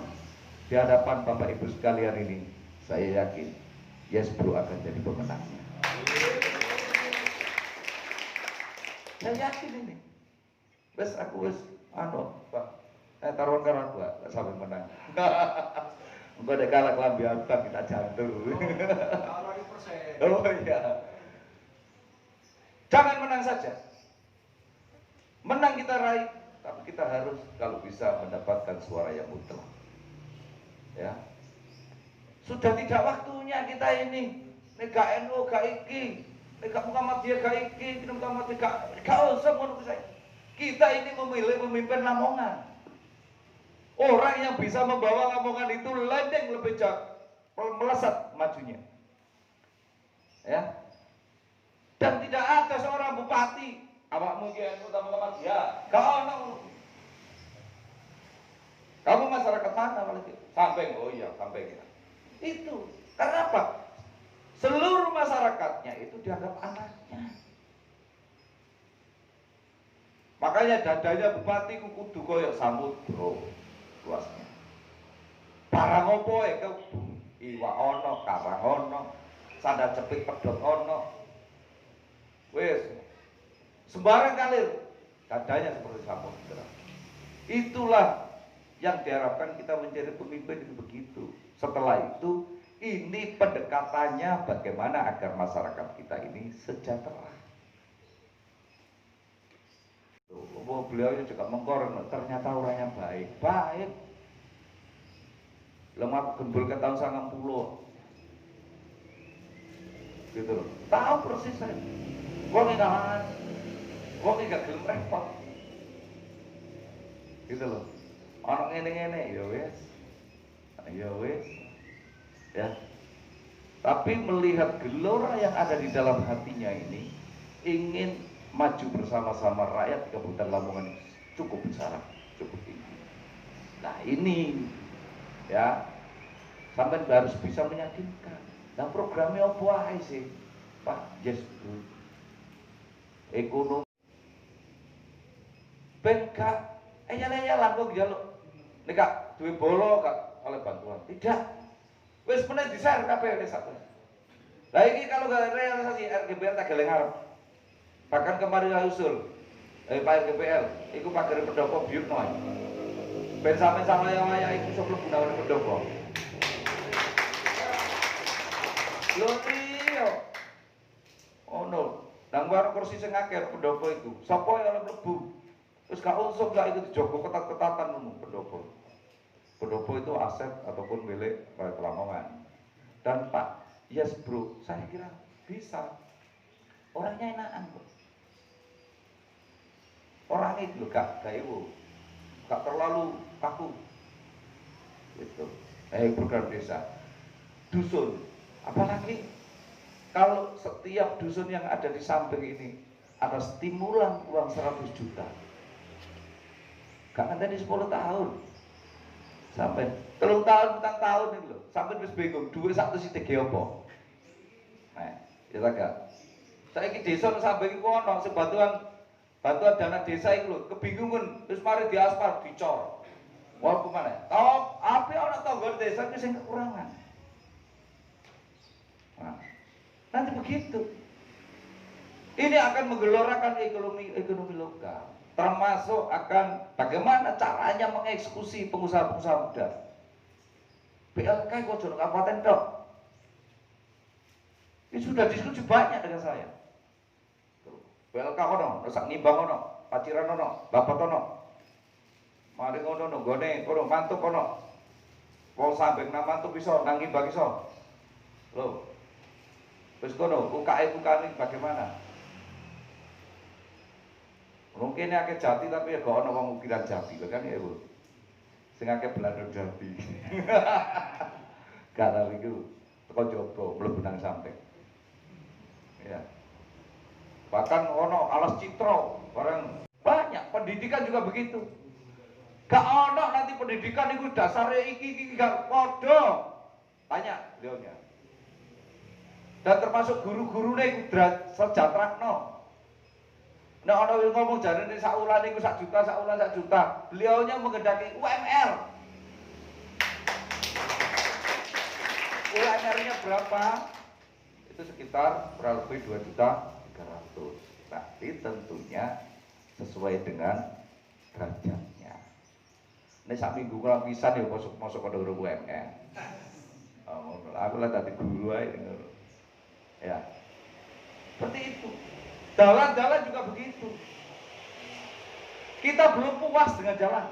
di hadapan Bapak Ibu sekalian ini, saya yakin Yes Bro akan jadi pemenangnya. Saya yakin ini. Wes aku wes Pak. Taruhan karo aku gak sampai menang. Engko nek kalah kelambi abang kita jantung. Oh iya. Jangan menang saja. Menang kita raih, tapi kita harus kalau bisa mendapatkan suara yang mutlak. Ya. Sudah tidak waktunya kita ini gak NU gak iki, gak Muhammadiyah gak iki, Muhammadiyah gak usah ngono saya. Kita ini memilih pemimpin Lamongan. Orang yang bisa membawa Lamongan itu lendeng lebih melesat majunya. Ya. Dan tidak ada seorang bupati awakmu ki NU ta Muhammadiyah. Gak ono. Kamu masyarakat mana malah sampai oh iya sampai kita. Itu karena apa? Seluruh masyarakatnya itu dianggap anaknya. Makanya dadanya bupati kudu koyo samudra luasnya. Barang opo ke iwak ono, karang ono, sandal cepit pedhot ono. Wes sembarang kalir dadanya seperti samudra. Itulah yang diharapkan kita menjadi pemimpin itu begitu. Setelah itu, ini pendekatannya bagaimana agar masyarakat kita ini sejahtera. Beliau juga mengkoreng, ternyata orangnya baik. Lemah gembul ke tahun 90. Gitu loh. Tahu persis saya. Wong gak gelem repot. Gitu loh. Orang ngene-ngene ya wes. Ya. Tapi melihat gelora yang ada di dalam hatinya ini, ingin maju bersama-sama rakyat di Kabupaten Lamongan cukup besar, cukup tinggi. Nah ini ya sampai harus bisa meyakinkan. Nah programnya apa sih Pak Yes Bro? Ekonomi bengkak eyal-eyalan kok njaluk nek gak duwe bolo gak oleh bantuan. Tidak. Wis meneh di-share kabeh wis satu. Lah iki kalau gak realisasi RGPL tak geleng arep. Bahkan kemarin saya usul Pak RGPL, iku pagar pendopo biut noy. Ben sampe sama yang layak iku iso mlebu nang pendopo. Lho iya. Oh no. Nang war kursi sing akeh pendopo iku. Sapa yang mlebu? Terus gak usah gak itu dijogo ketat-ketatan ngono pendopo. Pendopo itu aset ataupun milik Rakyat Lamongan. dan Pak, yes bro, saya kira bisa. Orangnya enakan kok. Orangnya itu gak terlalu kaku. Gitu. Program desa, dusun, apalagi kalau setiap dusun yang ada di samping ini ada stimulan uang 100 juta. Gak nanti 10 tahun sampai 3 tahun tentang tahun ini loh, sampai terus bingung duit satu sih tege apa. Nah, ya gak. Saya ini desa sampai ini ono bantuan dana desa itu loh, kebingungan terus mari di aspal dicor. Walaupun mana? Tahu apa orang tangga desa itu yang kekurangan. Nah, nanti begitu. Ini akan menggelorakan ekonomi lokal, termasuk akan bagaimana caranya mengeksekusi pengusaha-pengusaha muda. PLK kok jono kabupaten dok. Ini sudah diskusi banyak dengan saya. PLK ono, sak nimbang ono, paciran ono, bapak ono. Mari ngono nggone kono mantuk kono. Wong sampe nang mantuk iso, nang nimbang iso. Loh. Terus kono UKM bagaimana? Mungkin akeh Jati tapi ya gak ono wong ukiran Jati kan ya Bu. Sing akeh Belanda Jati. Gak tahu iku teko jopo mlebu nang samping. Ya. Bahkan ono alas citro, barang banyak pendidikan juga begitu. Gak ono nanti pendidikan itu dasarnya iki gak podo. Tanya beliaunya. Dan termasuk guru-gurune iku sejatrakno. Nek ana wong ngomong jarene sak wulan iku 1 juta, sak wulan 1 juta. Beliaunya menghendaki UMR. UMR-nya berapa? Itu sekitar kurang lebih 2.300.000. Tapi tentunya sesuai dengan derajatnya. Ini sak minggu kurang pisan ya masuk pada UMR. Aku lah tadi guru aja. Ya. Seperti itu. Jalan-jalan juga begitu. Kita belum puas dengan jalan.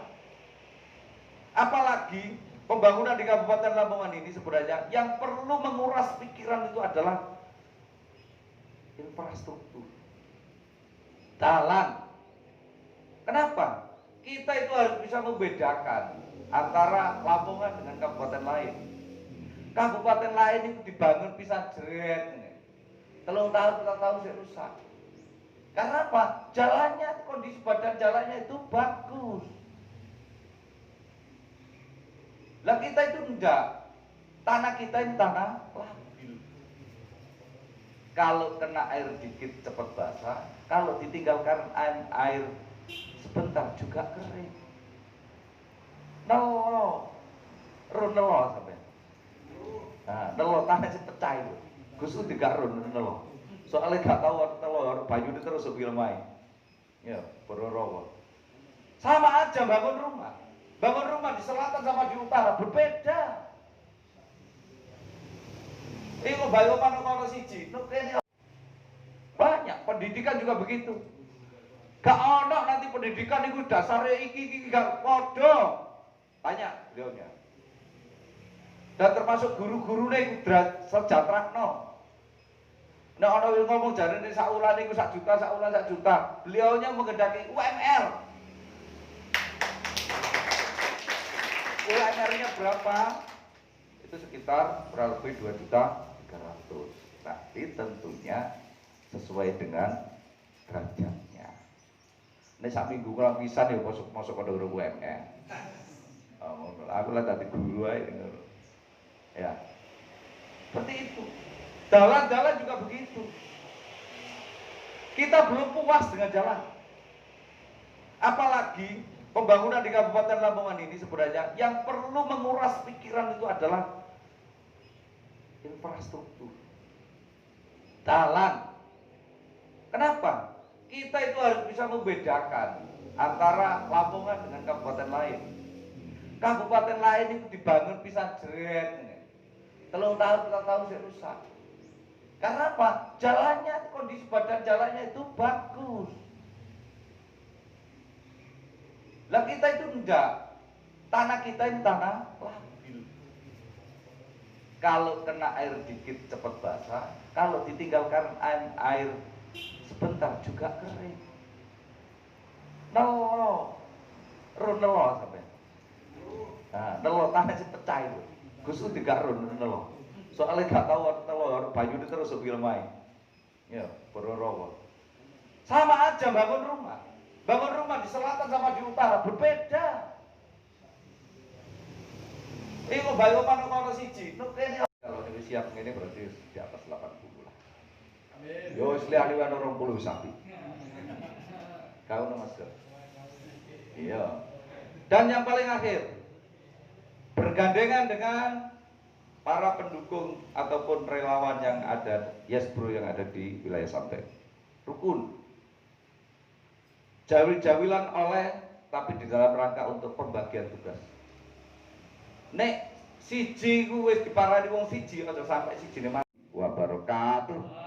Apalagi pembangunan di Kabupaten Lamongan ini sebenarnya yang perlu menguras pikiran itu adalah infrastruktur. Jalan. Kenapa? Kita itu harus bisa membedakan antara Lamongan dengan kabupaten lain. Kabupaten lain itu dibangun pisah jeret. 3 tahun sudah rusak. Karena apa? Jalannya, kondisi badan jalannya itu bagus. Lah kita itu enggak. Tanah kita ini tanah labil. Kalau kena air dikit cepat basah, kalau ditinggalkan air sebentar juga kering. Nelo sampai. Nah, nelo tanah pecah itu. Gus itu gak nelo. Soalnya gak tahu telur banyu terus sebelum main. Ya, berorowo. Sama aja bangun rumah. Bangun rumah di selatan sama di utara berbeda. Ini bayo mana siji. Banyak pendidikan juga begitu. Gak ono nanti pendidikan itu dasarnya iki gak podo. Tanya beliaunya. Dan termasuk guru-gurune iku sejatrakno. Nek ana wong ngomong jarene sak wulan iku 1 juta, sak wulan 1 juta. Beliaunya menghendaki UMR. UMR-nya berapa? Itu sekitar kurang lebih 2.300.000. Tapi tentunya sesuai dengan derajatnya. Ini sak minggu kurang pisan ya masuk pada UMR. Aku lah tadi guru aja. Ya. Seperti itu. Jalan-jalan juga begitu. Kita belum puas dengan jalan. Apalagi pembangunan di Kabupaten Lamongan ini sebenarnya yang perlu menguras pikiran itu adalah infrastruktur. Jalan. Kenapa? Kita itu harus bisa membedakan antara Lamongan dengan kabupaten lain. Kabupaten lain itu dibangun pisah jeret. 3 tahun sudah rusak. Karena apa? Jalannya, kondisi badan jalannya itu bagus. Lah kita itu enggak. Tanah kita ini tanah labil. Kalau kena air dikit cepat basah, kalau ditinggalkan air sebentar juga kering. Nelo, sampai. Nah, nelo tanah sih pecah itu. Gustu tidak nelo. Soalnya gak tahu telur banyu itu terus main. Ya, berorowo. Sama aja bangun rumah. Bangun rumah di selatan sama di utara berbeda. Iku bayo manuk siji, kalau ini siap ini berarti di atas 80 lah. Amin. Yo wis liyane 20 sapi. Kau no masker. Iya. Dan yang paling akhir, bergandengan dengan para pendukung ataupun relawan yang ada, Yes Bro yang ada di wilayah Santen. Rukun. Jawil-jawilan oleh, tapi di dalam rangka untuk pembagian tugas. Nek siji ku wis diparani wong siji aja sampai sijine mati. Wa barakatuh.